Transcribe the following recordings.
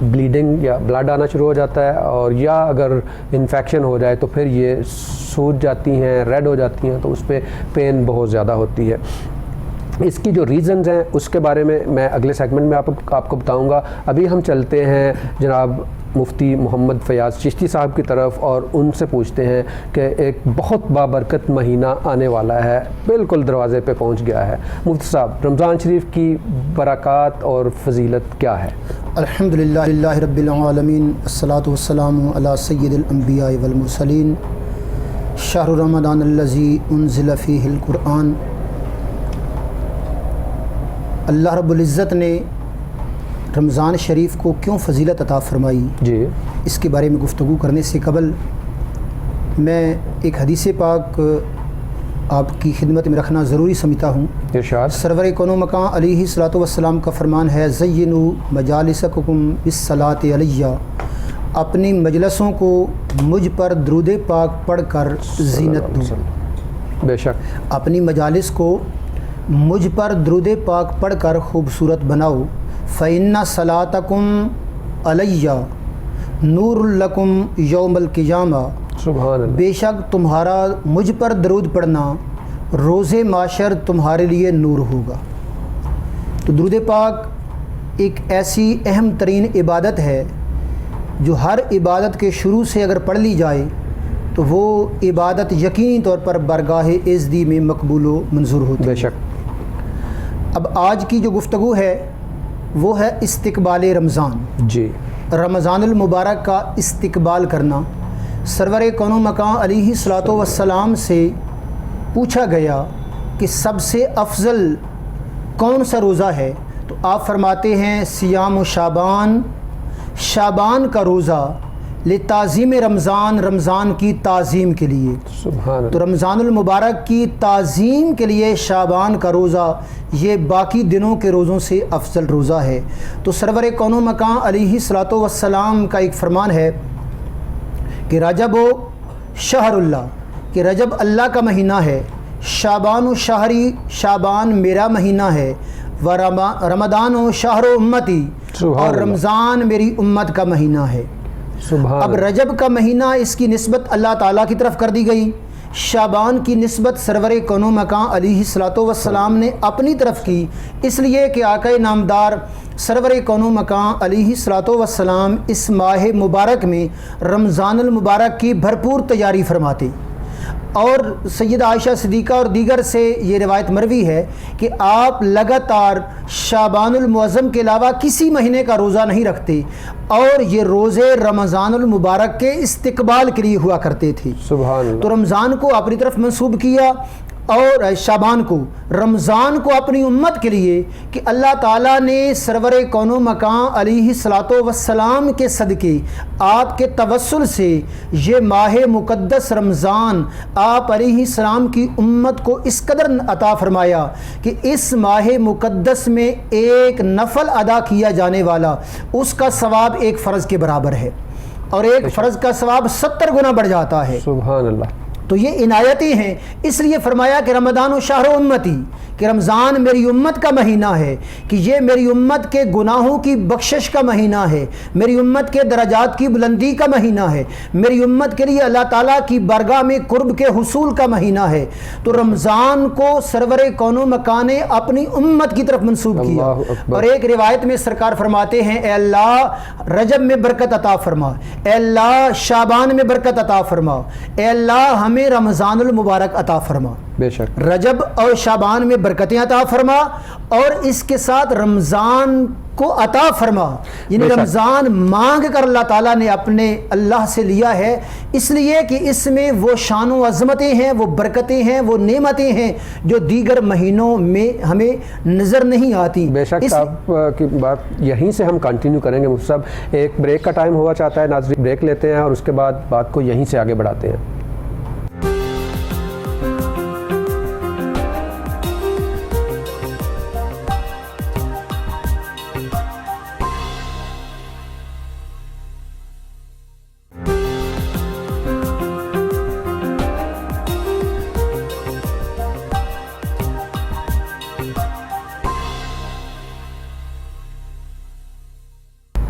Bleeding یا blood آنا شروع ہو جاتا ہے، اور یا اگر انفیکشن ہو جائے تو پھر یہ سوج جاتی ہیں، ریڈ ہو جاتی ہیں، تو اس پہ پین بہت زیادہ ہوتی ہے۔ اس کی جو ریزنز ہیں اس کے بارے میں اگلے سیگمنٹ میں آپ کو بتاؤں گا۔ ابھی ہم چلتے ہیں جناب مفتی محمد فیاض چشتی صاحب کی طرف اور ان سے پوچھتے ہیں کہ ایک بہت بابرکت مہینہ آنے والا ہے، بالکل دروازے پہ پہنچ گیا ہے۔ مفتی صاحب، رمضان شریف کی برکات اور فضیلت کیا ہے؟ الحمدللہ للہ رب العالمین، الصلاۃ والسلام علی سید الانبیاء والمرسلین، شہر رمضان الذی انزل فیہ القرآن۔ اللہ رب العزت نے رمضان شریف کو کیوں فضیلت عطا فرمائی، جی، اس کے بارے میں گفتگو کرنے سے قبل میں ایک حدیث پاک آپ کی خدمت میں رکھنا ضروری سمجھتا ہوں۔ ارشاد۔ سرور کون و مکان علیہ الصلوۃ والسلام کا فرمان ہے، زینوا مجالسکم بالصلاۃ علیہ، اپنی مجلسوں کو مجھ پر درود پاک پڑھ کر زینت دو۔ بے شک اپنی مجالس کو مجھ پر درود پاک پڑھ کر خوبصورت بناؤ۔ فإن صلاتکم علیہ نور لکم یوم القیامہ، سبحان اللہ۔ بے شک تمہارا مجھ پر درود پڑھنا روز معاشر تمہارے لیے نور ہوگا۔ تو درود پاک ایک ایسی اہم ترین عبادت ہے جو ہر عبادت کے شروع سے اگر پڑھ لی جائے تو وہ عبادت یقینی طور پر بارگاہ عزتی میں مقبول و منظور ہوتی ہے۔ بے شک۔ اب آج کی جو گفتگو ہے وہ ہے استقبال رمضان، جی، رمضان المبارک کا استقبال کرنا۔ سرور کون و مکان علیہ الصلوۃ والسلام سے پوچھا گیا کہ سب سے افضل کون سا روزہ ہے، تو آپ فرماتے ہیں صیام و شعبان، شعبان کا روزہ، لتعظیم رمضان، رمضان کی تعظیم کے لیے۔ سبحان اللہ۔ تو رمضان المبارک کی تعظیم کے لیے شعبان کا روزہ یہ باقی دنوں کے روزوں سے افضل روزہ ہے۔ تو سرور کون و مکان علیہ الصلوۃ والسلام کا ایک فرمان ہے کہ رجب و شہر اللہ، کہ رجب اللہ کا مہینہ ہے، شعبان و شہری، شعبان میرا مہینہ ہے، و رمضان و شہر و امتی، سبحان اور اللہ۔ رمضان میری امت کا مہینہ ہے۔ سبحان اب رجب کا مہینہ اس کی نسبت اللہ تعالیٰ کی طرف کر دی گئی، شعبان کی نسبت سرور کون و مکان علیہ الصلوۃ والسلام نے اپنی طرف کی، اس لیے کہ آقا نامدار سرور کون و مکان علیہ الصلوۃ والسلام اس ماہ مبارک میں رمضان المبارک کی بھرپور تیاری فرماتے۔ اور سیدہ عائشہ صدیقہ اور دیگر سے یہ روایت مروی ہے کہ آپ لگاتار شعبان المعظم کے علاوہ کسی مہینے کا روزہ نہیں رکھتے، اور یہ روزے رمضان المبارک کے استقبال کے لیے ہوا کرتے تھے۔ سبحان اللہ۔ تو رمضان کو اپنی طرف منسوب کیا، اور شعبان کو، رمضان کو اپنی امت کے لیے، کہ اللہ تعالیٰ نے سرور کون و مکان علیہ الصلوۃ والسلام کے صدقے، آپ کے توسل سے یہ ماہ مقدس رمضان آپ علیہ السلام کی امت کو اس قدر عطا فرمایا کہ اس ماہ مقدس میں ایک نفل ادا کیا جانے والا اس کا ثواب ایک فرض کے برابر ہے، اور ایک فرض کا ثواب 70 گنا بڑھ جاتا ہے۔ سبحان اللہ۔ تو یہ عنایتیں ہیں، اس لیے فرمایا کہ رمضان و شہر امتی، کہ رمضان میری امت کا مہینہ ہے، کہ یہ میری امت کے گناہوں کی بخشش کا مہینہ ہے، میری امت کے درجات کی بلندی کا مہینہ ہے، میری امت کے لیے اللہ تعالیٰ کی بارگاہ میں قرب کے حصول کا مہینہ ہے۔ تو رمضان کو سرور کون و مکان نے اپنی امت کی طرف منسوب کیا۔ اللہ اکبر۔ اور ایک روایت میں سرکار فرماتے ہیں، اے اللہ رجب میں برکت عطا فرما، اے اللہ شعبان میں برکت عطا فرما، اے اللہ ہمیں رمضان المبارک عطا فرما۔ بے شک۔ رجب اور شعبان میں برکتیں عطا فرما، اور اس کے ساتھ رمضان کو عطا فرما، یعنی بے شک۔ رمضان مانگ کر اللہ تعالیٰ نے اپنے اللہ سے لیا ہے، اس لیے کہ اس میں وہ شان و عظمتیں ہیں، وہ برکتیں ہیں، وہ نعمتیں ہیں جو دیگر مہینوں میں ہمیں نظر نہیں آتی۔ بے شک آپ کی بات یہیں سے ہم کنٹینیو کریں گے۔ مفتی صاحب ایک بریک کا ٹائم ہوا چاہتا ہے، ناظرین بریک لیتے ہیں اور اس کے بعد بات کو یہیں سے آگے بڑھاتے ہیں۔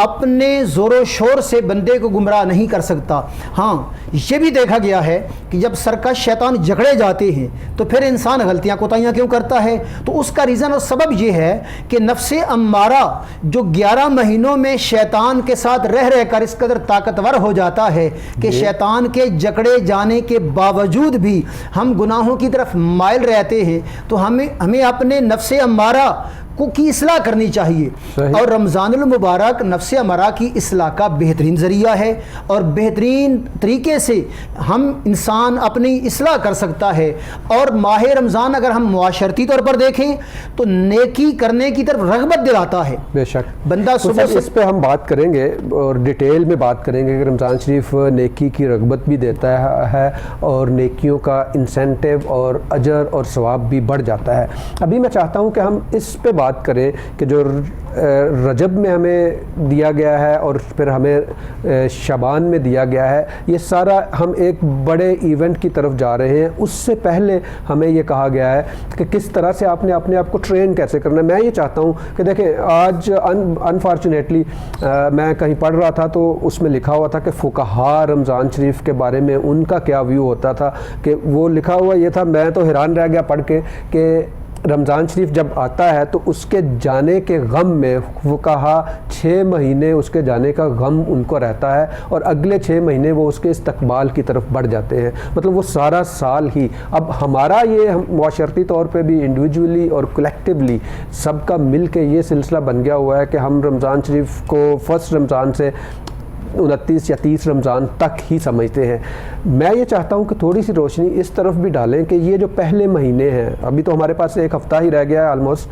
اپنے زور و شور سے بندے کو گمراہ نہیں کر سکتا۔ ہاں یہ بھی دیکھا گیا ہے کہ جب سرکش شیطان جھگڑے جاتے ہیں تو پھر انسان غلطیاں کوتاہیاں کیوں کرتا ہے؟ تو اس کا ریزن اور سبب یہ ہے کہ نفس امارہ جو 11 مہینوں میں شیطان کے ساتھ رہ رہ کر اس قدر طاقتور ہو جاتا ہے کہ شیطان کے جکڑے جانے کے باوجود بھی ہم گناہوں کی طرف مائل رہتے ہیں، تو ہمیں اپنے نفس امارہ کی اصلاح کرنی چاہیے۔ اور رمضان المبارک نفس امارہ کی اصلاح کا بہترین ذریعہ ہے، اور بہترین طریقے سے ہم انسان اپنی اصلاح کر سکتا ہے۔ اور ماہ رمضان اگر ہم معاشرتی طور پر دیکھیں تو نیکی کرنے کی طرف رغبت دلاتا ہے۔ بے شک بندہ صبح سے اس پہ ہم بات کریں گے اور ڈیٹیل میں بات کریں گے کہ رمضان شریف نیکی کی رغبت بھی دیتا ہے اور نیکیوں کا انسینٹیو اور اجر اور ثواب بھی بڑھ جاتا ہے۔ ابھی میں چاہتا ہوں کہ ہم اس پہ بات کریں کہ جو رجب میں ہمیں دیا گیا ہے اور پھر ہمیں شعبان میں دیا گیا ہے، یہ سارا ہم ایک بڑے ایونٹ کی طرف جا رہے ہیں۔ اس سے پہلے ہمیں یہ کہا گیا ہے کہ کس طرح سے آپ نے اپنے آپ کو ٹرین کیسے کرنا ہے۔ میں یہ چاہتا ہوں کہ دیکھیں آج انفارچونیٹلی میں کہیں پڑھ رہا تھا تو اس میں لکھا ہوا تھا کہ فقہا رمضان شریف کے بارے میں ان کا کیا ویو ہوتا تھا، کہ وہ لکھا ہوا یہ تھا، میں تو حیران رہ گیا پڑھ کے کہ رمضان شریف جب آتا ہے تو اس کے جانے کے غم میں فقہا 6 مہینے اس کے جانے کا غم ان کو رہتا ہے، اور اگلے 6 مہینے وہ اس کے استقبال کی طرف بڑھ جاتے ہیں۔ مطلب وہ سارا سال ہی اب ہمارا یہ معاشرتی طور پہ بھی انڈیویجولی اور کلیکٹیولی سب کا مل کے یہ سلسلہ بن گیا ہوا ہے کہ ہم رمضان شریف کو فرسٹ رمضان سے 29 یا 30 رمضان تک ہی سمجھتے ہیں۔ میں یہ چاہتا ہوں کہ تھوڑی سی روشنی اس طرف بھی ڈالیں کہ یہ جو پہلے مہینے ہیں، ابھی تو ہمارے پاس 1 ہفتہ ہی رہ گیا ہے آلموسٹ،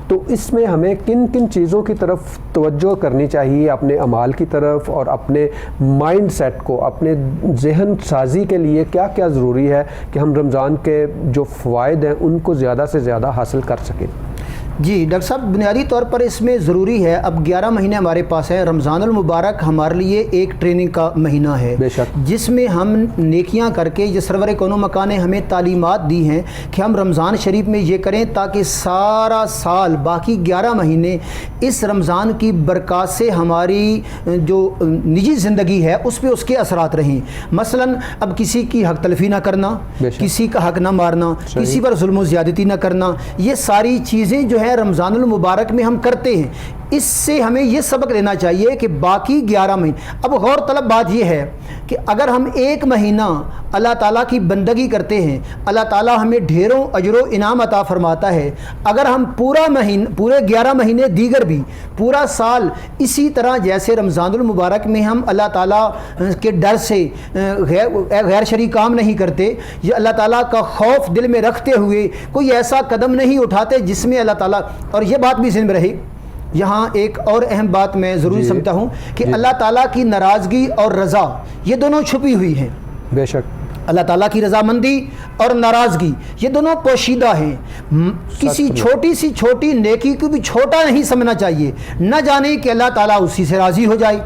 تو اس میں ہمیں کن کن چیزوں کی طرف توجہ کرنی چاہیے، اپنے اعمال کی طرف اور اپنے مائنڈ سیٹ کو، اپنے ذہن سازی کے لیے کیا کیا ضروری ہے کہ ہم رمضان کے جو فوائد ہیں ان کو زیادہ سے زیادہ حاصل کر سکیں۔ جی ڈاکٹر صاحب، بنیادی طور پر اس میں ضروری ہے، اب 11 مہینے ہمارے پاس ہیں۔ رمضان المبارک ہمارے لیے ایک ٹریننگ کا مہینہ ہے بے شک، جس میں ہم نیکیاں کر کے، یہ سرور کون و مکان نے ہمیں تعلیمات دی ہیں کہ ہم رمضان شریف میں یہ کریں تاکہ سارا سال باقی 11 مہینے اس رمضان کی برکات سے ہماری جو نجی زندگی ہے اس پہ اس کے اثرات رہیں۔ مثلا اب کسی کی حق تلفی نہ کرنا، کسی کا حق نہ مارنا، کسی پر ظلم و زیادتی نہ کرنا، یہ ساری چیزیں جو ہے رمضان المبارک میں ہم کرتے ہیں۔ اس سے ہمیں یہ سبق لینا چاہیے کہ باقی 11 مہینے، اب غور طلب بات یہ ہے کہ اگر ہم 1 مہینہ اللہ تعالیٰ کی بندگی کرتے ہیں، اللہ تعالیٰ ہمیں ڈھیروں اجر و انعام عطا فرماتا ہے۔ اگر ہم پورے 11 مہینے دیگر بھی پورا سال اسی طرح جیسے رمضان المبارک میں ہم اللہ تعالیٰ کے ڈر سے غیر شرعی کام نہیں کرتے، یا اللہ تعالیٰ کا خوف دل میں رکھتے ہوئے کوئی ایسا قدم نہیں اٹھاتے جس میں اللہ تعالیٰ، اور یہ بات بھی ذہن میں رہے، یہاں ایک اور اہم بات میں ضروری سمجھتا ہوں کہ اللہ تعالیٰ کی ناراضگی اور رضا یہ دونوں چھپی ہوئی ہیں۔ بے شک، اللہ تعالیٰ کی رضامندی اور ناراضگی یہ دونوں پوشیدہ ہیں۔ کسی چھوٹی سی چھوٹی نیکی کو بھی چھوٹا نہیں سمجھنا چاہیے، نہ جانے کہ اللہ تعالیٰ اسی سے راضی ہو جائے۔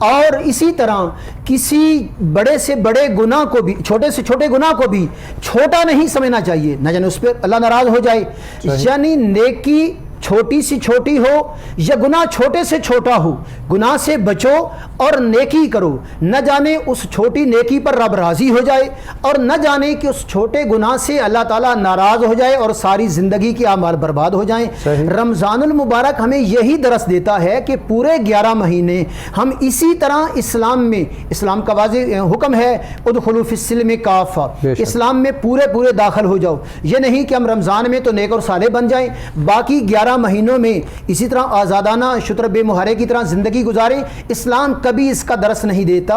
اور اسی طرح کسی بڑے سے بڑے گناہ کو بھی، چھوٹے سے چھوٹے گناہ کو بھی چھوٹا نہیں سمجھنا چاہیے، نہ جانے اس پہ اللہ ناراض ہو جائے۔ یعنی نیکی چھوٹی سی چھوٹی ہو یا گناہ چھوٹے سے چھوٹا ہو، گناہ سے بچو اور نیکی کرو، نہ جانے اس چھوٹی نیکی پر رب راضی ہو جائے، اور نہ جانے کہ اس چھوٹے گناہ سے اللہ تعالیٰ ناراض ہو جائے اور ساری زندگی کے اعمال برباد ہو جائیں۔ رمضان المبارک ہمیں یہی درس دیتا ہے کہ پورے 11 مہینے ہم اسی طرح اسلام کا واضح حکم ہے ادخلوا فی السلم کافہ، اسلام میں پورے داخل ہو جاؤ۔ یہ نہیں کہ ہم رمضان میں تو نیک اور صالح بن جائیں، باقی 11 مہینوں میں اسی طرح آزادانہ شتر بے مہارے کی طرح زندگی گزاریں۔ اسلام کبھی اس کا درس نہیں دیتا۔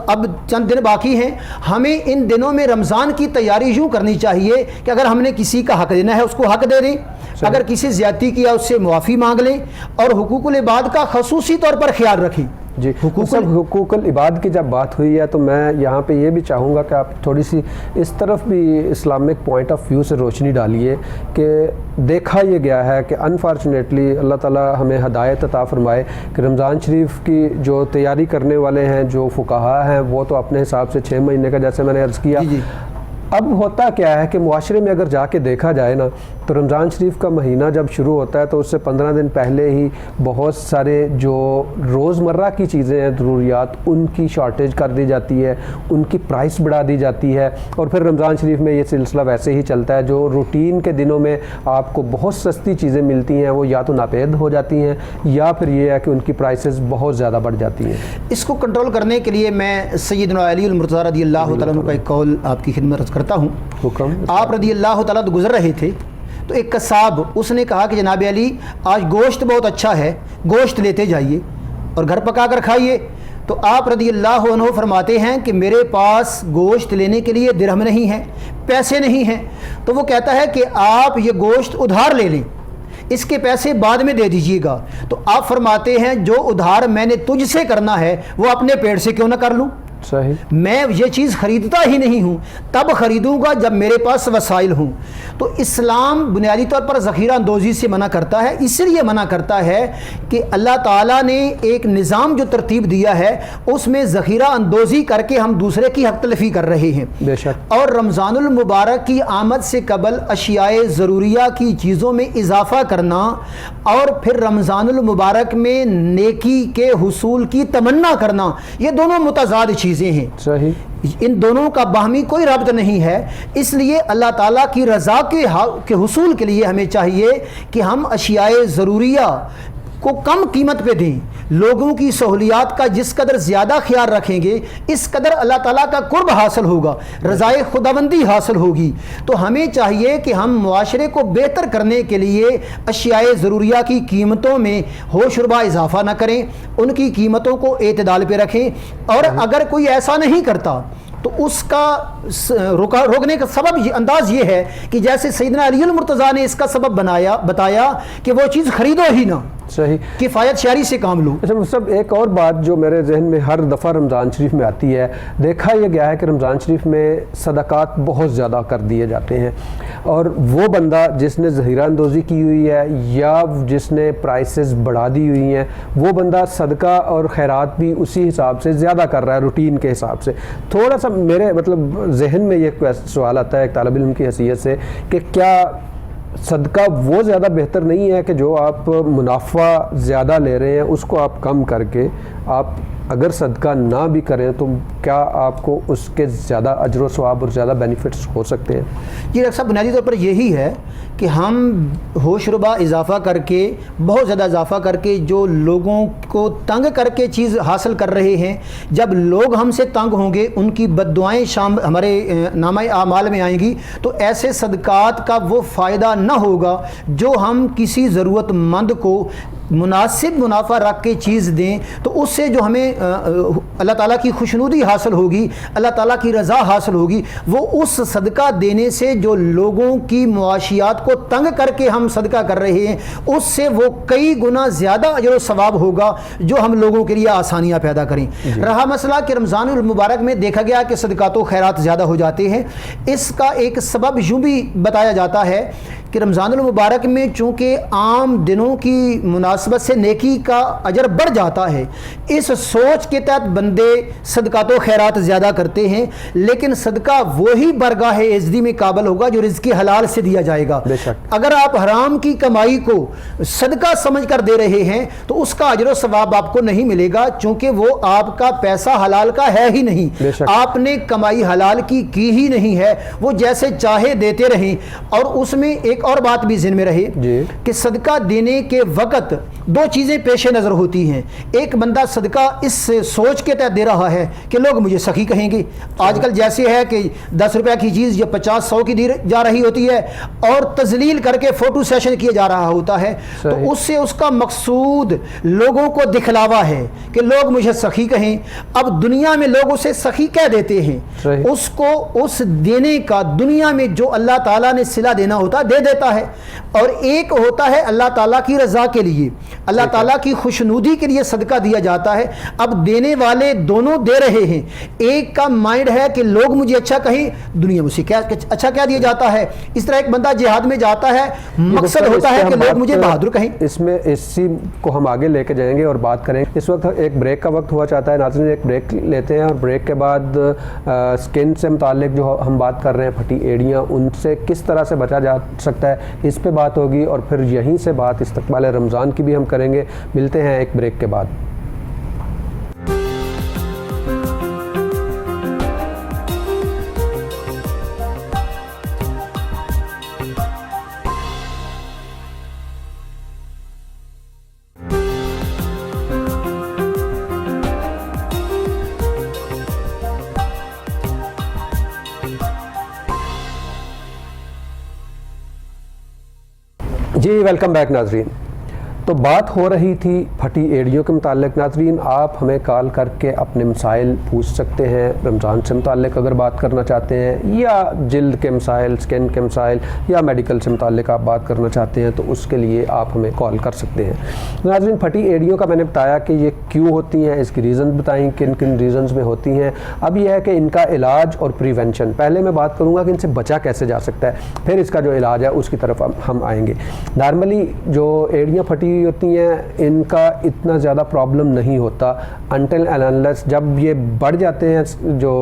اب چند دن باقی ہیں، ہمیں ان دنوں میں رمضان کی تیاری یوں کرنی چاہیے کہ اگر ہم نے کسی کا حق دینا ہے اس کو حق دے دیں، اگر کسی زیادتی کیا اس سے معافی مانگ لیں، اور حقوق العباد کا خصوصی طور پر خیال رکھیں۔ جی، حقوق العباد کی جب بات ہوئی ہے تو میں یہاں پہ یہ بھی چاہوں گا کہ آپ تھوڑی سی اس طرف بھی اسلامک پوائنٹ آف ویو سے روشنی ڈالیے کہ دیکھا یہ گیا ہے کہ انفارچونیٹلی اللہ تعالیٰ ہمیں ہدایت عطا فرمائے کہ رمضان شریف کی جو تیاری کرنے والے ہیں، جو فقہا ہیں، وہ تو اپنے حساب سے 6 مہینے کا جیسے میں نے عرض کیا۔ اب ہوتا کیا ہے کہ معاشرے میں اگر جا کے دیکھا جائے نا تو رمضان شریف کا مہینہ جب شروع ہوتا ہے تو اس سے 15 دن پہلے ہی بہت سارے جو روزمرہ کی چیزیں ہیں ضروریات ان کی شارٹیج کر دی جاتی ہے, ان کی پرائس بڑھا دی جاتی ہے, اور پھر رمضان شریف میں یہ سلسلہ ویسے ہی چلتا ہے. جو روٹین کے دنوں میں آپ کو بہت سستی چیزیں ملتی ہیں وہ یا تو ناپید ہو جاتی ہیں یا پھر یہ ہے کہ ان کی پرائسز بہت زیادہ بڑھ جاتی ہیں. اس کو کنٹرول کرنے کے لیے میں سیدنا علی المرتضیٰ رضی اللہ تعالیٰ عنہ کا ایک قول آپ کی خدمت عرض کرتا ہوں. حکم. آپ رضی اللہ تعالیٰ گزر رہے تھے تو ایک قصاب اس نے کہا کہ جناب علی آج گوشت بہت اچھا ہے, گوشت لیتے جائیے اور گھر پکا کر کھائیے. تو آپ رضی اللہ عنہ فرماتے ہیں کہ میرے پاس گوشت لینے کے لیے درہم نہیں ہے, پیسے نہیں ہیں. تو وہ کہتا ہے کہ آپ یہ گوشت ادھار لے لیں, اس کے پیسے بعد میں دے دیجیے گا. تو آپ فرماتے ہیں جو ادھار میں نے تجھ سے کرنا ہے وہ اپنے پیٹ سے کیوں نہ کر لوں. صحیح. میں یہ چیز خریدتا ہی نہیں ہوں, تب خریدوں گا جب میرے پاس وسائل ہوں. تو اسلام بنیادی طور پر ذخیرہ اندوزی سے منع کرتا ہے. اس لیے منع کرتا ہے کہ اللہ تعالیٰ نے ایک نظام جو ترتیب دیا ہے اس میں ذخیرہ اندوزی کر کے ہم دوسرے کی حق تلفی کر رہے ہیں. بے شک. اور رمضان المبارک کی آمد سے قبل اشیاء ضروریہ کی چیزوں میں اضافہ کرنا اور پھر رمضان المبارک میں نیکی کے حصول کی تمنا کرنا, یہ دونوں متضاد چیزیں ہیں. صحیح. ان دونوں کا باہمی کوئی رابط نہیں ہے. اس لیے اللہ تعالیٰ کی رضا کے حصول کے لیے ہمیں چاہیے کہ ہم اشیاء ضروریہ کو کم قیمت پہ دیں. لوگوں کی سہولیات کا جس قدر زیادہ خیال رکھیں گے اس قدر اللہ تعالیٰ کا قرب حاصل ہوگا, رضائے خداوندی حاصل ہوگی. تو ہمیں چاہیے کہ ہم معاشرے کو بہتر کرنے کے لیے اشیاء ضروریہ کی قیمتوں میں ہوش ربا اضافہ نہ کریں, ان کی قیمتوں کو اعتدال پہ رکھیں. اور اگر کوئی ایسا نہیں کرتا تو اس کا روکنے کا سبب انداز یہ ہے کہ جیسے سیدنا علی المرتضیٰ نے اس کا سبب بتایا کہ وہ چیز خریدو ہی نہ. صحیح. کفایت شعری سے کام لو. اچھا مصطفیٰ, ایک اور بات جو میرے ذہن میں ہر دفعہ رمضان شریف میں آتی ہے, دیکھا یہ گیا ہے کہ رمضان شریف میں صدقات بہت زیادہ کر دیے جاتے ہیں, اور وہ بندہ جس نے ذخیرہ اندوزی کی ہوئی ہے یا جس نے پرائسز بڑھا دی ہوئی ہیں وہ بندہ صدقہ اور خیرات بھی اسی حساب سے زیادہ کر رہا ہے روٹین کے حساب سے. تھوڑا سا میرے ذہن میں یہ سوال آتا ہے ایک طالب علم کی حیثیت سے کہ کیا صدقہ وہ زیادہ بہتر نہیں ہے کہ جو آپ منافع زیادہ لے رہے ہیں اس کو آپ کم کر کے آپ اگر صدقہ نہ بھی کریں تو کیا آپ کو اس کے زیادہ اجر و ثواب اور زیادہ بینیفٹس ہو سکتے ہیں؟ یہ ڈاکٹر صاحب بنیادی طور پر یہی ہے کہ ہم ہوش ربا اضافہ کر کے, بہت زیادہ اضافہ کر کے جو لوگوں کو تنگ کر کے چیز حاصل کر رہے ہیں, جب لوگ ہم سے تنگ ہوں گے ان کی بد دعائیں ہمارے نامہ اعمال میں آئیں گی, تو ایسے صدقات کا وہ فائدہ نہ ہوگا جو ہم کسی ضرورت مند کو مناسب منافع رکھ کے چیز دیں. تو اس سے جو ہمیں اللہ تعالیٰ کی خوشنودی حاصل ہوگی, اللہ تعالیٰ کی رضا حاصل ہوگی, وہ اس صدقہ دینے سے جو لوگوں کی معاشیات کو تنگ کر کے ہم صدقہ کر رہے ہیں اس سے وہ کئی گنا زیادہ اجر و ثواب ہوگا جو ہم لوگوں کے لیے آسانیاں پیدا کریں. رہا مسئلہ کہ رمضان المبارک میں دیکھا گیا کہ صدقات و خیرات زیادہ ہو جاتے ہیں, اس کا ایک سبب یوں بھی بتایا جاتا ہے کہ رمضان المبارک میں چونکہ عام دنوں کی مناسبت سے نیکی کا اجر بڑھ جاتا ہے, اس سوچ کے تحت بندے صدقات و خیرات زیادہ کرتے ہیں. لیکن صدقہ وہی برگاہ عزدی میں قابل ہوگا جو رزق حلال سے دیا جائے گا. اگر آپ حرام کی کمائی کو صدقہ سمجھ کر دے رہے ہیں تو اس کا اجر و ثواب آپ کو نہیں ملے گا, چونکہ وہ آپ کا پیسہ حلال کا ہے ہی نہیں, آپ نے کمائی حلال کی ہی نہیں ہے. وہ جیسے چاہے دیتے رہیں. اور اس میں ایک اور بات بھی ذہن میں رہے کہ صدقہ دینے کے وقت دو چیزیں پیش نظر ہوتی ہیں. ایک بندہ صدقہ اس سوچ کے تحت دے رہا ہے کہ لوگ مجھے سخی کہیں گے. آج کل جیسے ہے کہ 10 روپے کی چیز یا 50-100 کی دی جا رہی ہوتی ہے اور تذلیل کر کے فوٹو سیشن کیا جا رہا ہوتا ہے, تو اس سے اس کا مقصود لوگوں کو دکھلاوا ہے کہ لوگ مجھے سخی کہیں. اب دنیا میں لوگ اسے سخی کہہ دیتے ہیں, اس کو اس دینے کا دنیا میں جو اللہ تعالیٰ نے صلہ دینا ہوتا دے دیتا ہے. اور ایک ہوتا ہے اللہ تعالیٰ کی رضا کے لیے, اللہ تعالیٰ کی خوشنودی کے لیے صدقہ دیا جاتا ہے. اب دینے والے دونوں دے رہے ہیں, ایک کا مائنڈ ہے کہ لوگ مجھے اچھا کہیں, دنیا میں اسے کیا اچھا کیا دیا جاتا ہے. اس طرح ایک بندہ جہاد میں جاتا ہے, مقصد ہوتا ہے کہ لوگ مجھے بہادر کہیں. اس میں اسی کو ہم آگے لے کے جائیں گے اور بات کریں. اس وقت ایک بریک کا وقت ہوا چاہتا ہے. ناظرین ایک بریک لیتے ہیں اور بریک کے بعد سکن سے متعلق جو ہم بات کر رہے ہیں, پھٹی ایڑیاں, ان سے کس طرح سے بچا جا سکتا سکتا ہے، اس پہ بات ہوگی، اور پھر یہیں سے بات استقبال رمضان کی بھی ہم کریں گے۔ ملتے ہیں ایک بریک کے بعد۔ جی ویلکم بیک ناظرین۔ تو بات ہو رہی تھی پھٹی ایڑیوں کے متعلق۔ ناظرین آپ ہمیں کال کر کے اپنے مسائل پوچھ سکتے ہیں، رمضان سے متعلق اگر بات کرنا چاہتے ہیں، یا جلد کے مسائل، سکن کے مسائل، یا میڈیکل سے متعلق آپ بات کرنا چاہتے ہیں، تو اس کے لیے آپ ہمیں کال کر سکتے ہیں۔ ناظرین پھٹی ایڑیوں کا میں نے بتایا کہ یہ کیوں ہوتی ہیں، اس کی ریزن بتائیں کن کن ریزنز میں ہوتی ہیں۔ اب یہ ہے کہ ان کا علاج اور پریونشن، پہلے میں بات کروں گا کہ ان سے بچا کیسے جا سکتا ہے، پھر اس کا جو علاج ہے اس کی طرف ہم آئیں گے۔ نارملی جو ایڑیاں پھٹی ہوتی ہیں ان کا اتنا زیادہ پرابلم نہیں ہوتا انٹل اینڈ انلیس جب یہ بڑھ جاتے ہیں، جو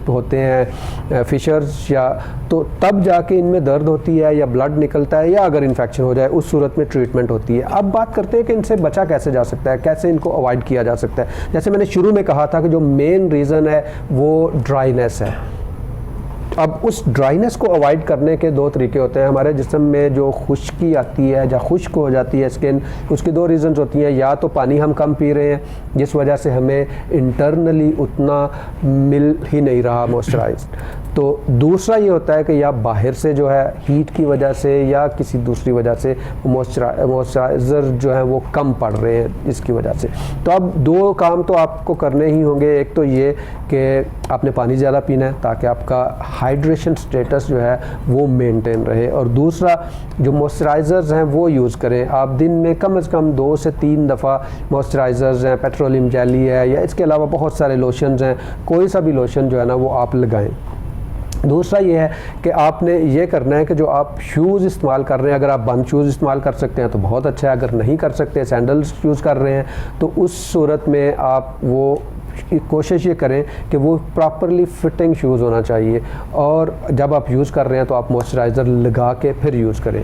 ہوتے ہیں فشرز، یا تو تب جا کے ان میں درد ہوتی ہے یا بلڈ نکلتا ہے، یا اگر انفیکشن ہو جائے اس صورت میں ٹریٹمنٹ ہوتی ہے۔ اب بات کرتے ہیں کہ ان سے بچا کیسے جا سکتا ہے، کیسے ان کو اوائڈ کیا جا سکتا ہے۔ جیسے میں نے شروع میں کہا تھا کہ جو مین ریزن ہے وہ ڈرائینیس ہے۔ اب اس ڈرائینس کو اوائڈ کرنے کے دو طریقے ہوتے ہیں۔ ہمارے جسم میں جو خشکی آتی ہے یا خشک ہو جاتی ہے اسکن، اس کی دو ریزنز ہوتی ہیں، یا تو پانی ہم کم پی رہے ہیں جس وجہ سے ہمیں انٹرنلی اتنا مل ہی نہیں رہا موئسچرائز، تو دوسرا یہ ہوتا ہے کہ یا باہر سے جو ہے ہیٹ کی وجہ سے یا کسی دوسری وجہ سے موئسچرائزر جو ہے وہ کم پڑ رہے ہیں اس کی وجہ سے۔ تو اب دو کام تو آپ کو کرنے ہی ہوں گے۔ ایک تو یہ کہ آپ نے پانی زیادہ پینا ہے تاکہ آپ کا ہائیڈریشن سٹیٹس جو ہے وہ مینٹین رہے، اور دوسرا جو موئسچرائزرز ہیں وہ یوز کریں۔ آپ دن میں کم از کم 2 سے 3 دفعہ موئسچرائزرز ہیں، پیٹرولیم جیلی ہے، یا اس کے علاوہ بہت سارے لوشنز ہیں، کوئی سا بھی لوشن جو ہے نا وہ آپ لگائیں۔ دوسرا یہ ہے کہ آپ نے یہ کرنا ہے کہ جو آپ شوز استعمال کر رہے ہیں، اگر آپ بند شوز استعمال کر سکتے ہیں تو بہت اچھا ہے، اگر نہیں کر سکتے سینڈلز یوز کر رہے ہیں تو اس صورت میں آپ وہ کوشش یہ کریں کہ وہ پراپرلی فٹنگ شوز ہونا چاہیے، اور جب آپ یوز کر رہے ہیں تو آپ موئسچرائزر لگا کے پھر یوز کریں۔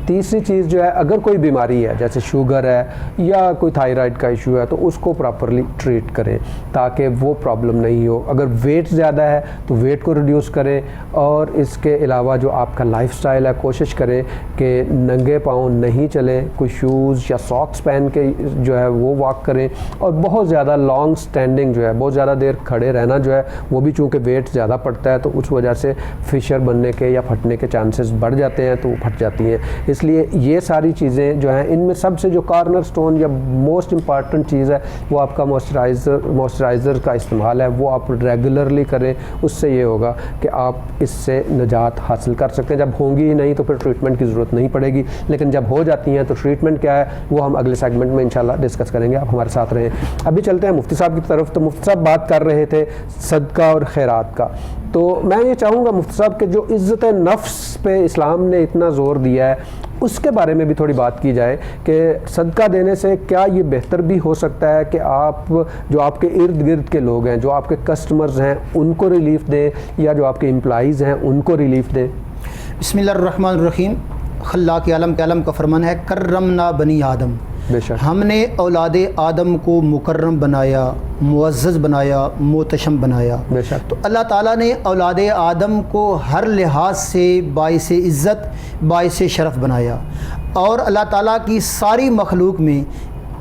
تیسری چیز جو ہے، اگر کوئی بیماری ہے جیسے شوگر ہے یا کوئی تھائرائڈ کا ایشو ہے تو اس کو پراپرلی ٹریٹ کریں تاکہ وہ پرابلم نہیں ہو۔ اگر ویٹ زیادہ ہے تو ویٹ کو ریڈیوس کریں، اور اس کے علاوہ جو آپ کا لائف سٹائل ہے کوشش کریں کہ ننگے پاؤں نہیں چلیں، کوئی شوز یا ساکس پہن کے جو ہے وہ واک کریں، اور بہت زیادہ لانگ سٹینڈنگ جو ہے، بہت زیادہ دیر کھڑے رہنا جو ہے وہ بھی چونکہ ویٹ زیادہ پڑتا ہے تو اس وجہ سے فشر بننے کے یا پھٹنے کے چانسز بڑھ جاتے ہیں، تو وہ پھٹ جاتی ہیں۔ اس لیے یہ ساری چیزیں جو ہیں، ان میں سب سے جو کارنر سٹون یا موسٹ امپارٹنٹ چیز ہے وہ آپ کا موئسچرائزر کا استعمال ہے، وہ آپ ریگولرلی کریں۔ اس سے یہ ہوگا کہ آپ اس سے نجات حاصل کر سکتے ہیں۔ جب ہوں گی ہی نہیں تو پھر ٹریٹمنٹ کی ضرورت نہیں پڑے گی، لیکن جب ہو جاتی ہیں تو ٹریٹمنٹ کیا ہے وہ ہم اگلے سیگمنٹ میں انشاءاللہ ڈسکس کریں گے۔ آپ ہمارے ساتھ رہیں۔ ابھی چلتے ہیں مفتی صاحب کی طرف۔ تو مفتی صاحب بات کر رہے تھے صدقہ اور خیرات کا، تو میں یہ چاہوں گا مفتی صاحب کہ جو عزت نفس پہ اسلام نے اتنا زور دیا ہے اس کے بارے میں بھی تھوڑی بات کی جائے کہ صدقہ دینے سے کیا یہ بہتر بھی ہو سکتا ہے کہ آپ جو آپ کے ارد گرد کے لوگ ہیں، جو آپ کے کسٹمرز ہیں، ان کو ریلیف دیں، یا جو آپ کے امپلائیز ہیں ان کو ریلیف دیں؟ بسم اللہ الرحمن الرحیم۔ خلاق عالم کے عالم کا فرمان ہے کرمنا بنی آدم، بے شک ہم نے اولاد آدم کو مکرم بنایا، معزز بنایا، محتشم بنایا۔ بے شک تو اللہ تعالیٰ نے اولاد آدم کو ہر لحاظ سے باعث عزت، باعث شرف بنایا، اور اللہ تعالیٰ کی ساری مخلوق میں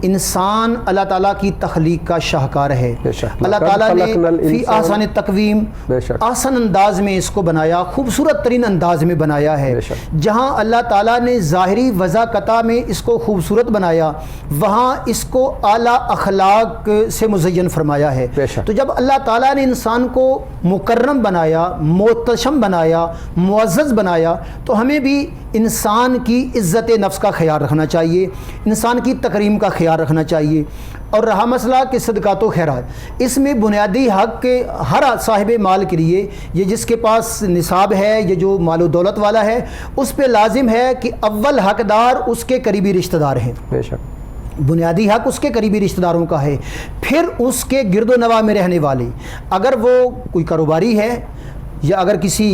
انسان اللہ تعالیٰ کی تخلیق کا شاہکار ہے۔ بے شک اللہ تعالیٰ نے فی آسان تقویم، بے شک آسان انداز میں اس کو بنایا، خوبصورت ترین انداز میں بنایا ہے۔ بے شک جہاں اللہ تعالیٰ نے ظاہری وضاقتہ میں اس کو خوبصورت بنایا، وہاں اس کو اعلیٰ اخلاق سے مزین فرمایا ہے۔ بے شک تو جب اللہ تعالیٰ نے انسان کو مکرم بنایا، محتشم بنایا، معزز بنایا، تو ہمیں بھی انسان کی عزت نفس کا خیال رکھنا چاہیے، انسان کی تکریم کا خیال رکھنا چاہیے۔ اور رہا مسئلہ کہ صدقات و خیرات، اس میں بنیادی حق کے ہر صاحب مال کے لیے، یہ جس کے پاس نصاب ہے، یہ جو مال و دولت والا ہے، اس پہ لازم ہے کہ اول حقدار اس کے قریبی رشتہ دار ہیں۔ بے شک بنیادی حق اس کے قریبی رشتہ داروں کا ہے، پھر اس کے گرد و نواح میں رہنے والے، اگر وہ کوئی کاروباری ہے یا اگر کسی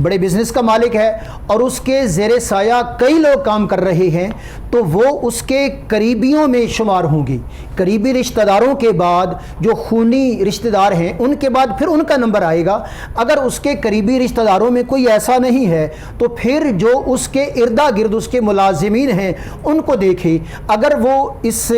بڑے بزنس کا مالک ہے اور اس کے زیر سایہ کئی لوگ کام کر رہے ہیں تو وہ اس کے قریبیوں میں شمار ہوں گے. قریبی رشتہ داروں کے بعد جو خونی رشتہ دار ہیں ان کے بعد پھر ان کا نمبر آئے گا. اگر اس کے قریبی رشتہ داروں میں کوئی ایسا نہیں ہے تو پھر جو اس کے اردا گرد اس کے ملازمین ہیں ان کو دیکھے. اگر وہ اس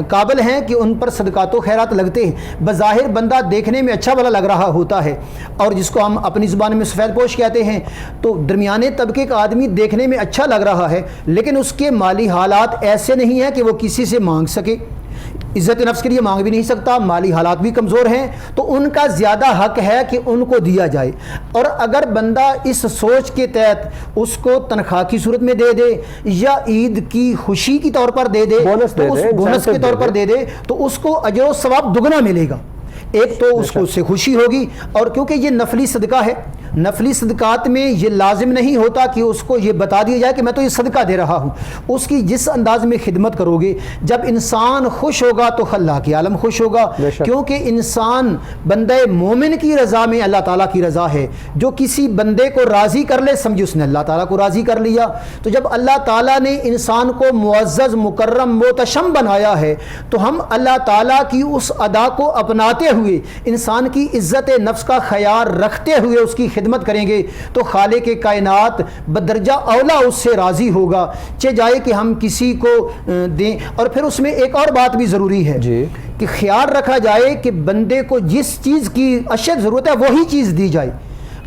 قابل ہیں کہ ان پر صدقات و خیرات لگتے ہیں, بظاہر بندہ دیکھنے میں اچھا بھلا لگ رہا ہوتا ہے اور جس کو ہم اپنی زبان میں سفید پوش کہتے ہیں, تو درمیانے طبقے کا آدمی دیکھنے میں اچھا لگ رہا ہے لیکن اس کے مالی حالات ایسے نہیں ہیں کہ وہ کسی سے مانگ سکے, عزت نفس کے لیے مانگ بھی نہیں سکتا, مالی حالات بھی کمزور ہیں, تو ان کا زیادہ حق ہے کہ ان کو دیا جائے. اور اگر بندہ اس سوچ کے تحت اس کو تنخواہ کی صورت میں دے دے یا عید کی خوشی کے طور پر دے دے, بونس کے طور پر دے دے, تو اس کو اجر و ثواب دگنا ملے گا. ایک تو اس کو اس سے خوشی ہوگی, اور کیونکہ یہ نفلی صدقہ ہے, نفلی صدقات میں یہ لازم نہیں ہوتا کہ اس کو یہ بتا دیا جائے کہ میں تو یہ صدقہ دے رہا ہوں. اس کی جس انداز میں خدمت کرو گے, جب انسان خوش ہوگا تو اللہ کی عالم خوش ہوگا, کیونکہ انسان بندہ مومن کی رضا میں اللہ تعالیٰ کی رضا ہے. جو کسی بندے کو راضی کر لے سمجھے اس نے اللہ تعالیٰ کو راضی کر لیا. تو جب اللہ تعالیٰ نے انسان کو معزز مکرم محتشم بنایا ہے تو ہم اللہ تعالیٰ کی اس ادا کو اپناتے ہوئے, انسان کی عزت نفس کا خیال رکھتے ہوئے اس کی خدمت کریں گے تو خالق کائنات بدرجہ اولا اس سے راضی ہوگا. چہ جائے کہ ہم کسی کو دیں. اور پھر اس میں ایک اور بات بھی ضروری ہے کہ خیال رکھا جائے کہ بندے کو جس چیز کی اشد ضرورت ہے وہی چیز دی جائے.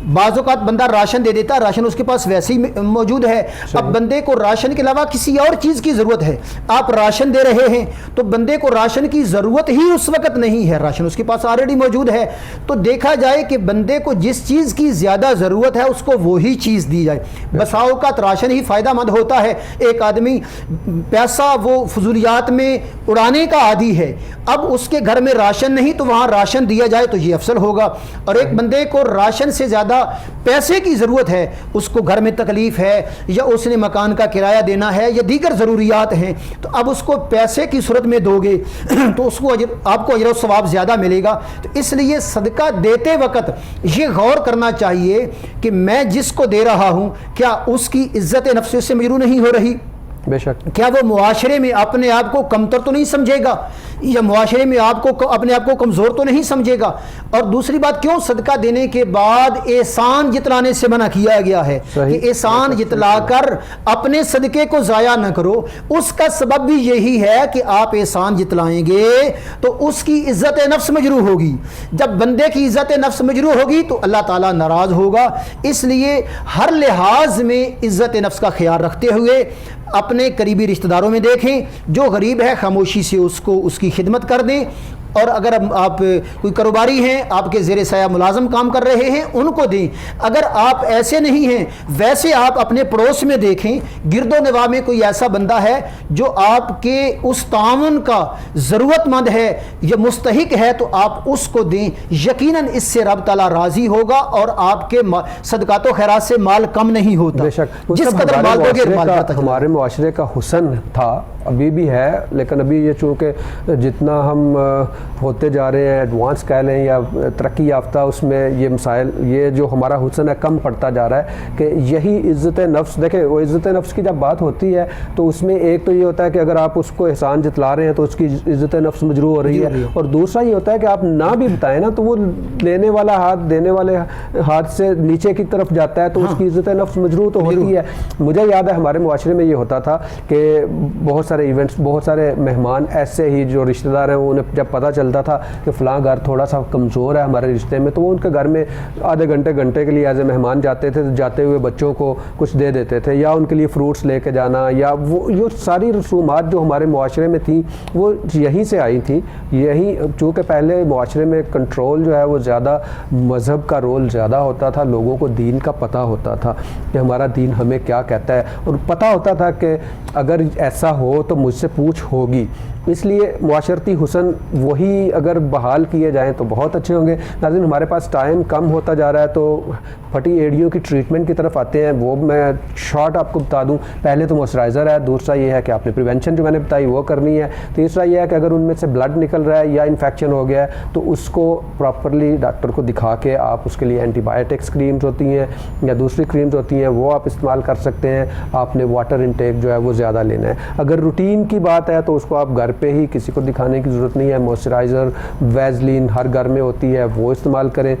بعض اوقات بندہ راشن دے دیتا ہے, راشن اس کے پاس ویسے ہی موجود ہے, اب بندے کو راشن کے علاوہ کسی اور چیز کی ضرورت ہے, آپ راشن دے رہے ہیں تو بندے کو راشن کی ضرورت ہی اس وقت نہیں ہے, راشن اس کے پاس آلریڈی موجود ہے. تو دیکھا جائے کہ بندے کو جس چیز کی زیادہ ضرورت ہے اس کو وہی چیز دی جائے. بسا اوقات راشن ہی فائدہ مند ہوتا ہے. ایک آدمی پیسہ وہ فضولیات میں اڑانے کا عادی ہے, اب اس کے گھر میں راشن نہیں تو وہاں راشن دیا جائے تو یہ افضل ہوگا. اور ایک بندے کو راشن سے زیادہ پیسے کی ضرورت ہے, اس کو گھر میں تکلیف ہے یا اس نے مکان کا کرایہ دینا ہے یا دیگر ضروریات ہیں, تو اب اس کو پیسے کی صورت میں دو گے تو اس کو آپ کو اجر و ثواب زیادہ ملے گا. تو اس لیے صدقہ دیتے وقت یہ غور کرنا چاہیے کہ میں جس کو دے رہا ہوں کیا اس کی عزت نفس سے مجروح نہیں ہو رہی, بے شک, کیا وہ معاشرے میں اپنے آپ کو کمتر تو نہیں سمجھے گا یا معاشرے میں اپنے آپ کو کمزور تو نہیں سمجھے گا. اور دوسری بات, کیوں صدقہ دینے کے بعد احسان جتلانے سے منع کیا گیا ہے کہ احسان جتلا کر اپنے صدقے کو ضائع نہ کرو. اس کا سبب بھی یہی ہے کہ آپ احسان جتلائیں گے تو اس کی عزت نفس مجروح ہوگی. جب بندے کی عزت نفس مجروح ہوگی تو اللہ تعالیٰ ناراض ہوگا. اس لیے ہر لحاظ میں عزت نفس کا خیال رکھتے ہوئے اپنے قریبی رشتہ داروں میں دیکھیں, جو غریب ہے خاموشی سے اس کی خدمت کر دیں. اور اگر آپ کوئی کاروباری ہیں, آپ کے زیر سایہ ملازم کام کر رہے ہیں, ان کو دیں. اگر آپ ایسے نہیں ہیں ویسے آپ اپنے پڑوس میں دیکھیں, گرد و نواح میں کوئی ایسا بندہ ہے جو آپ کے اس تعاون کا ضرورت مند ہے یا مستحق ہے تو آپ اس کو دیں. یقیناً اس سے رب تعالیٰ راضی ہوگا اور آپ کے صدقات و خیرات سے مال کم نہیں ہوتا. بے شک, جس قدر مال دو گے ہمارے معاشرے کا حسن تھا, ابھی بھی ہے, لیکن ابھی یہ چونکہ جتنا ہم ہوتے جا رہے ہیں, ایڈوانس کہہ لیں یا ترقی یافتہ, اس میں یہ مسائل, یہ جو ہمارا حسن ہے کم پڑتا جا رہا ہے. کہ یہی عزت نفس, دیکھیں وہ عزت نفس کی جب بات ہوتی ہے تو اس میں ایک تو یہ ہوتا ہے کہ اگر آپ اس کو احسان جتلا رہے ہیں تو اس کی عزت نفس مجروح ہو رہی ہے, اور دوسرا یہ ہوتا ہے کہ آپ نہ بھی بتائیں نا تو وہ لینے والا ہاتھ دینے والے ہاتھ سے نیچے کی طرف جاتا ہے تو اس کی عزت نفس مجروح تو ہوتی ہے. مجھے یاد ہے ہمارے معاشرے میں یہ ہوتا تھا کہ بہت سارے ایونٹس, بہت سارے مہمان ایسے ہی جو رشتہ دار ہیں, انہیں جب پتہ چلتا تھا کہ فلاں گھر تھوڑا سا کمزور ہے ہمارے رشتے میں, تو وہ ان کے گھر میں آدھے گھنٹے کے لیے ایز اے مہمان جاتے تھے, جاتے ہوئے بچوں کو کچھ دے دیتے تھے یا ان کے لیے فروٹس لے کے جانا, یا وہ یہ ساری رسومات جو ہمارے معاشرے میں تھیں وہ یہیں سے آئی تھیں. یہیں چونکہ پہلے معاشرے میں کنٹرول جو ہے وہ زیادہ, مذہب کا رول زیادہ ہوتا تھا, لوگوں کو دین کا پتہ ہوتا تھا کہ ہمارا دین ہمیں کیا کہتا ہے, اور پتہ ہوتا تھا کہ اگر ایسا ہو تو مجھ سے پوچھ ہوگی. اس لیے معاشرتی حسن وہی وہی اگر بحال کیے جائیں تو بہت اچھے ہوں گے۔ ناظرین ہمارے پاس ٹائم کم ہوتا جا رہا ہے تو پھٹی ایڑیوں کی ٹریٹمنٹ کی طرف آتے ہیں، وہ میں شارٹ آپ کو بتا دوں۔ پہلے تو موئسچرائزر ہے، دوسرا یہ ہے کہ آپ نے پریونشن جو میں نے بتائی وہ کرنی ہے، تیسرا یہ ہے کہ اگر ان میں سے بلڈ نکل رہا ہے یا انفیکشن ہو گیا ہے تو اس کو پراپرلی ڈاکٹر کو دکھا کے آپ اس کے لیے اینٹی بایوٹکس کریمز ہوتی ہیں یا دوسری کریمز ہوتی ہیں وہ آپ استعمال کر سکتے ہیں۔ آپ نے واٹر انٹیک جو ہے وہ زیادہ لینا ہے۔ اگر روٹین کی بات ہے تو اس کو آپ گھر پہ ہی، کسی کو دکھانے کی ضرورت نہیں ہے، موئسچرائزر ویزلین ہر گھر میں ہوتی ہے وہ استعمال کریں،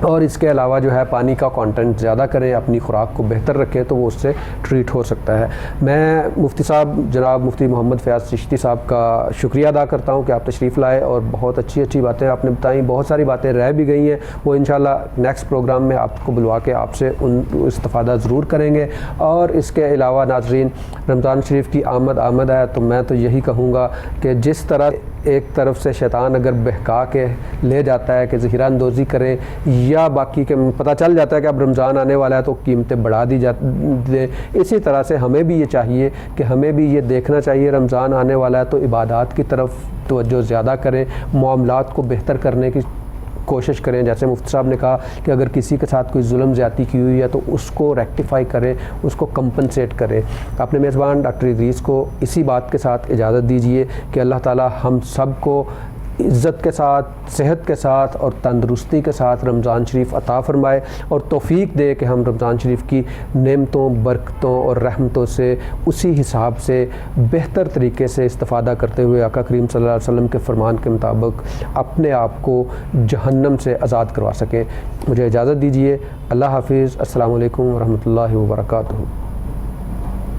اور اس کے علاوہ جو ہے پانی کا کانٹینٹ زیادہ کریں، اپنی خوراک کو بہتر رکھیں تو وہ اس سے ٹریٹ ہو سکتا ہے۔ میں مفتی صاحب جناب مفتی محمد فیاض چشتی صاحب کا شکریہ ادا کرتا ہوں کہ آپ تشریف لائے اور بہت اچھی باتیں آپ نے بتائیں۔ بہت ساری باتیں رہ بھی گئی ہیں، وہ انشاءاللہ نیکسٹ پروگرام میں آپ کو بلوا کے آپ سے ان استفادہ ضرور کریں گے۔ اور اس کے علاوہ ناظرین رمضان شریف کی آمد ہے تو میں تو یہی کہوں گا کہ جس طرح ایک طرف سے شیطان اگر بہکا کے لے جاتا ہے کہ ذخیرہ اندوزی کریں یا باقی کے پتہ چل جاتا ہے کہ اب رمضان آنے والا ہے تو قیمتیں بڑھا دی جاتی، اسی طرح سے ہمیں بھی یہ چاہیے کہ ہمیں بھی یہ دیکھنا چاہیے رمضان آنے والا ہے تو عبادات کی طرف توجہ زیادہ کریں، معاملات کو بہتر کرنے کی کوشش کریں۔ جیسے مفتی صاحب نے کہا کہ اگر کسی کے ساتھ کوئی ظلم زیادتی کی ہوئی ہے تو اس کو ریکٹیفائی کریں، اس کو کمپنسیٹ کریں۔ اپنے میزبان ڈاکٹر ادریس کو اسی بات کے ساتھ اجازت دیجیے کہ اللہ تعالی ہم سب کو عزت کے ساتھ، صحت کے ساتھ اور تندرستی کے ساتھ رمضان شریف عطا فرمائے اور توفیق دے کہ ہم رمضان شریف کی نعمتوں، برکتوں اور رحمتوں سے اسی حساب سے بہتر طریقے سے استفادہ کرتے ہوئے آقا کریم صلی اللہ علیہ وسلم کے فرمان کے مطابق اپنے آپ کو جہنم سے آزاد کروا سکیں۔ مجھے اجازت دیجیے، اللہ حافظ، السلام علیکم ورحمۃ اللہ وبرکاتہ۔